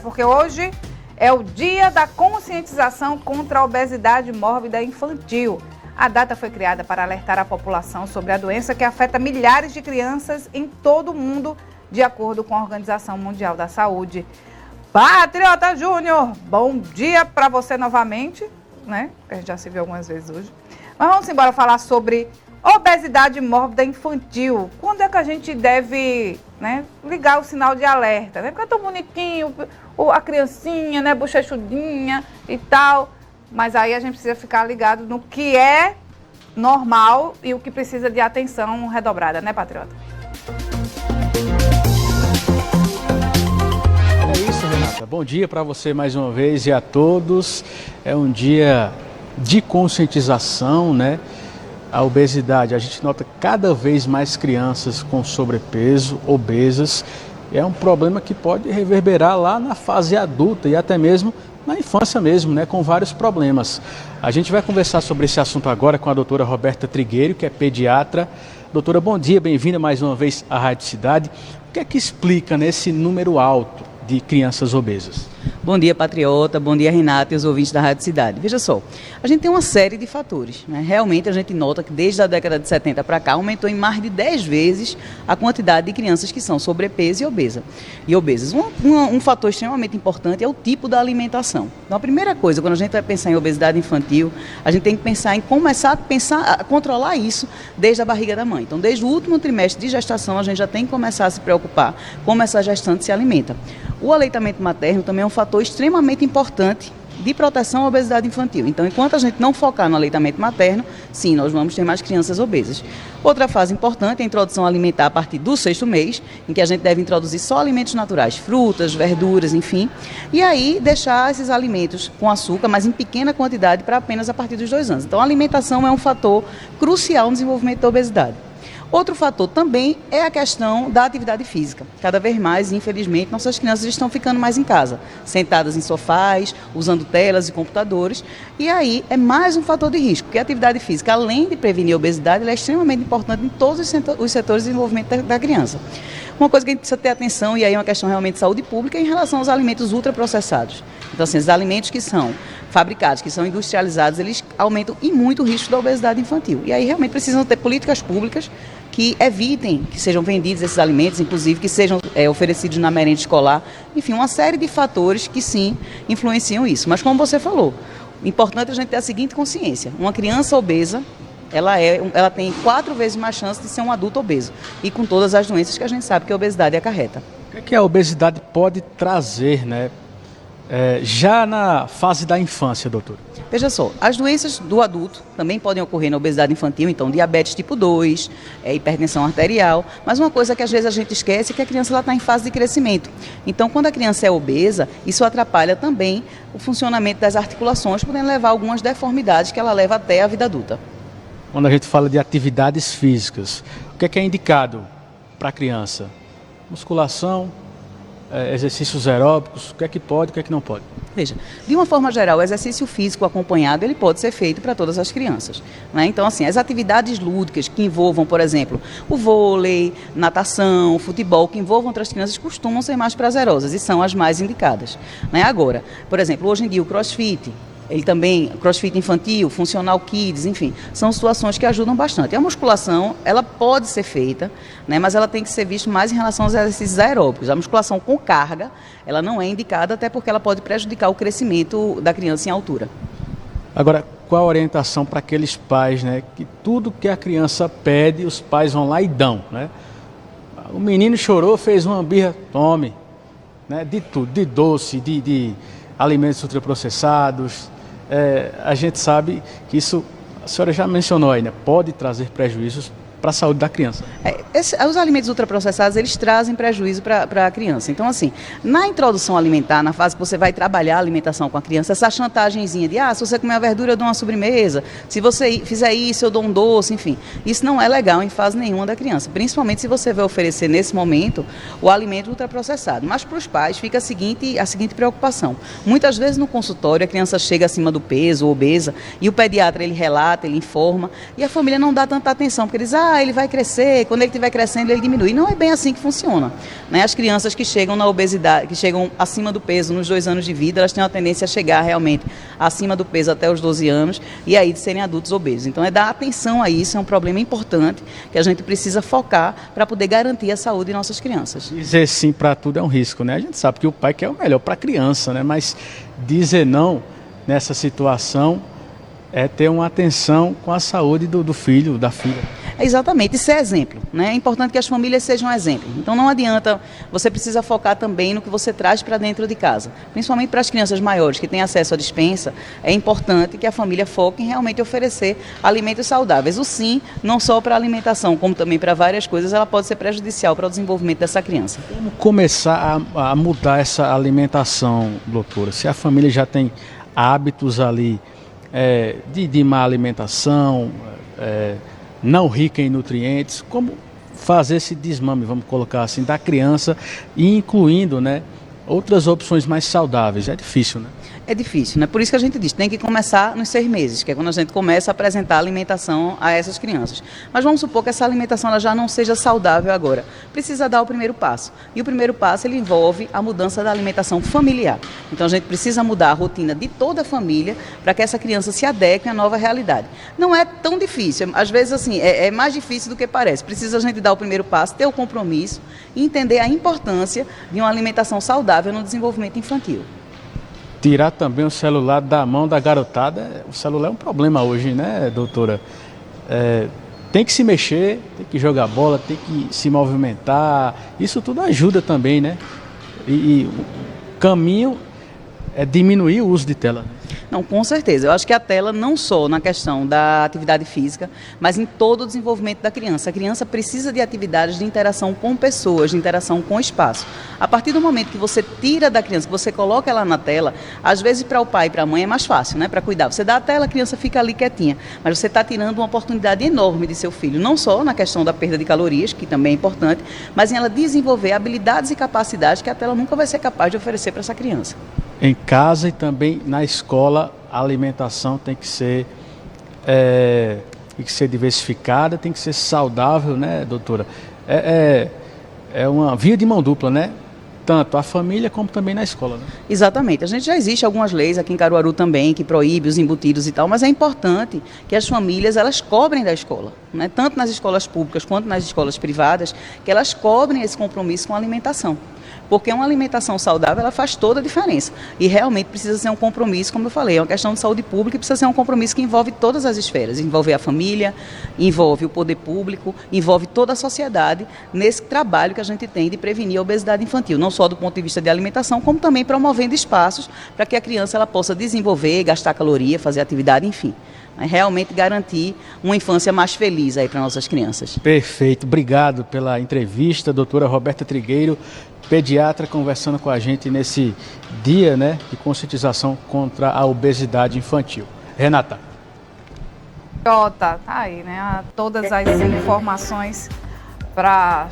Porque hoje é o dia da conscientização contra a obesidade mórbida infantil. A data foi criada para alertar a população sobre a doença que afeta milhares de crianças em todo o mundo, de acordo com a Organização Mundial da Saúde. Patriota Júnior, bom dia para você novamente, né? A gente já se viu algumas vezes hoje. Mas vamos embora falar sobre obesidade mórbida infantil. Quando é que a gente deve, né, ligar o sinal de alerta? Né? Porque é tão bonitinho, a criancinha, né, bochechudinha e tal. Mas aí a gente precisa ficar ligado no que é normal e o que precisa de atenção redobrada, né, Patriota? É isso, Renata. Bom dia para você mais uma vez e a todos. É um dia de conscientização, né? A obesidade, a gente nota cada vez mais crianças com sobrepeso, obesas. É um problema que pode reverberar lá na fase adulta e até mesmo na infância mesmo, né, com vários problemas. A gente vai conversar sobre esse assunto agora com a doutora Roberta Trigueiro, que é pediatra. Doutora, bom dia, bem-vinda mais uma vez à Rádio Cidade. O que é que explica nesse número alto de crianças obesas? Bom dia, Patriota, bom dia, Renata e os ouvintes da Rádio Cidade. Veja só, a gente tem uma série de fatores, né? Realmente a gente nota que desde a década de 70 para cá aumentou em mais de 10 vezes a quantidade de crianças que são sobrepeso e obesas. Um fator extremamente importante é o tipo da alimentação. Então a primeira coisa, quando a gente vai pensar em obesidade infantil, a gente tem que pensar em começar a controlar isso desde a barriga da mãe. Então desde o último trimestre de gestação a gente já tem que começar a se preocupar como essa gestante se alimenta. O aleitamento materno também é um fator extremamente importante de proteção à obesidade infantil. Então, enquanto a gente não focar no aleitamento materno, sim, nós vamos ter mais crianças obesas. Outra fase importante é a introdução alimentar a partir do 6º mês, em que a gente deve introduzir só alimentos naturais, frutas, verduras, enfim, e aí deixar esses alimentos com açúcar, mas em pequena quantidade, para apenas a partir dos 2 anos. Então, a alimentação é um fator crucial no desenvolvimento da obesidade. Outro fator também é a questão da atividade física. Cada vez mais, infelizmente, nossas crianças estão ficando mais em casa, sentadas em sofás, usando telas e computadores, e aí é mais um fator de risco, porque a atividade física, além de prevenir a obesidade, ela é extremamente importante em todos os setores de desenvolvimento da criança. Uma coisa que a gente precisa ter atenção, e aí é uma questão realmente de saúde pública, é em relação aos alimentos ultraprocessados. Então, assim, os alimentos que são fabricados, que são industrializados, eles aumentam e muito o risco da obesidade infantil. E aí realmente precisam ter políticas públicas que evitem que sejam vendidos esses alimentos, inclusive que sejam oferecidos na merenda escolar. Enfim, uma série de fatores que sim influenciam isso. Mas como você falou, o importante é a gente ter a seguinte consciência: uma criança obesa, ela tem 4 vezes mais chance de ser um adulto obeso, e com todas as doenças que a gente sabe que a obesidade acarreta. O que a obesidade pode trazer, né? Já na fase da infância, doutora? Veja só, as doenças do adulto também podem ocorrer na obesidade infantil, então diabetes tipo 2, hipertensão arterial, mas uma coisa que às vezes a gente esquece é que a criança está em fase de crescimento. Então, quando a criança é obesa, isso atrapalha também o funcionamento das articulações, podendo levar a algumas deformidades que ela leva até a vida adulta. Quando a gente fala de atividades físicas, o que é indicado para a criança? Musculação, exercícios aeróbicos, o que é que pode, o que é que não pode? Veja, de uma forma geral, o exercício físico acompanhado, ele pode ser feito para todas as crianças, né? Então, assim, as atividades lúdicas que envolvam, por exemplo, o vôlei, natação, o futebol, que envolvam outras crianças, costumam ser mais prazerosas e são as mais indicadas, né? Agora, por exemplo, hoje em dia o crossfit, ele também, crossfit infantil, funcional kids, enfim, são situações que ajudam bastante. A musculação, ela pode ser feita, né, mas ela tem que ser vista mais em relação aos exercícios aeróbicos. A musculação com carga, ela não é indicada, até porque ela pode prejudicar o crescimento da criança em altura. Agora, qual a orientação para aqueles pais, né, que tudo que a criança pede, os pais vão lá e dão, né? O menino chorou, fez uma birra, tome, né, de tudo, de doce, de alimentos ultraprocessados. A gente sabe que isso, a senhora já mencionou aí, né? Pode trazer prejuízos para a saúde da criança. Os alimentos ultraprocessados, eles trazem prejuízo para a criança. Então, assim, na introdução alimentar, na fase que você vai trabalhar a alimentação com a criança, essa chantagemzinha de, se você comer a verdura, eu dou uma sobremesa, se você fizer isso, eu dou um doce, enfim. Isso não é legal em fase nenhuma da criança, principalmente se você vai oferecer, nesse momento, o alimento ultraprocessado. Mas para os pais fica a seguinte preocupação. Muitas vezes no consultório, a criança chega acima do peso, obesa, e o pediatra, ele relata, ele informa, e a família não dá tanta atenção, porque ele diz, ele vai crescer, quando ele estiver crescendo ele diminui. Não é bem assim que funciona, né? As crianças que chegam na obesidade, que chegam acima do peso nos 2 anos de vida, elas têm uma tendência a chegar realmente acima do peso até os 12 anos e aí de serem adultos obesos. Então é dar atenção a isso, é um problema importante que a gente precisa focar para poder garantir a saúde de nossas crianças. Dizer sim para tudo é um risco, né? A gente sabe que o pai quer o melhor para a criança, né? Mas dizer não nessa situação é ter uma atenção com a saúde do filho, da filha. Exatamente, isso é exemplo, né? É importante que as famílias sejam exemplo. Então não adianta, você precisa focar também no que você traz para dentro de casa. Principalmente para as crianças maiores que têm acesso à despensa, é importante que a família foque em realmente oferecer alimentos saudáveis. O sim, não só para a alimentação, como também para várias coisas, ela pode ser prejudicial para o desenvolvimento dessa criança. Como começar a mudar essa alimentação, doutora? Se a família já tem hábitos ali de má alimentação, não rica em nutrientes, como fazer esse desmame, vamos colocar assim, da criança e incluindo, né, outras opções mais saudáveis? É difícil, né? É difícil, né? Por isso que a gente diz, tem que começar nos 6 meses, que é quando a gente começa a apresentar alimentação a essas crianças. Mas vamos supor que essa alimentação ela já não seja saudável agora. Precisa dar o primeiro passo. E o primeiro passo ele envolve a mudança da alimentação familiar. Então a gente precisa mudar a rotina de toda a família para que essa criança se adeque à nova realidade. Não é tão difícil, às vezes assim, é mais difícil do que parece. Precisa a gente dar o primeiro passo, ter o compromisso e entender a importância de uma alimentação saudável no desenvolvimento infantil. Tirar também o celular da mão da garotada, o celular é um problema hoje, né, doutora? Tem que se mexer, tem que jogar bola, tem que se movimentar, isso tudo ajuda também, né? E o caminho é diminuir o uso de tela. Não, com certeza. Eu acho que a tela não só na questão da atividade física, mas em todo o desenvolvimento da criança. A criança precisa de atividades de interação com pessoas, de interação com o espaço. A partir do momento que você tira da criança, que você coloca ela na tela, às vezes para o pai e para a mãe é mais fácil, né, para cuidar. Você dá a tela, a criança fica ali quietinha, mas você está tirando uma oportunidade enorme de seu filho, não só na questão da perda de calorias, que também é importante, mas em ela desenvolver habilidades e capacidades que a tela nunca vai ser capaz de oferecer para essa criança. Em casa e também na escola, a alimentação tem que ser diversificada, tem que ser saudável, né, doutora? É uma via de mão dupla, né? Tanto a família como também na escola, né? Exatamente. A gente já existe algumas leis aqui em Caruaru também que proíbe os embutidos e tal, mas é importante que as famílias elas cobrem da escola, né? Tanto nas escolas públicas quanto nas escolas privadas, que elas cobrem esse compromisso com a alimentação. Porque uma alimentação saudável, ela faz toda a diferença. E realmente precisa ser um compromisso, como eu falei, é uma questão de saúde pública e precisa ser um compromisso que envolve todas as esferas. Envolve a família, envolve o poder público, envolve toda a sociedade nesse trabalho que a gente tem de prevenir a obesidade infantil. Não só do ponto de vista de alimentação, como também promovendo espaços para que a criança ela possa desenvolver, gastar caloria, fazer atividade, enfim. Realmente garantir uma infância mais feliz aí para nossas crianças. Perfeito. Obrigado pela entrevista, doutora Roberta Trigueiro, pediatra, conversando com a gente nesse dia, né, de conscientização contra a obesidade infantil. Renata. Tá aí, né? Todas as informações para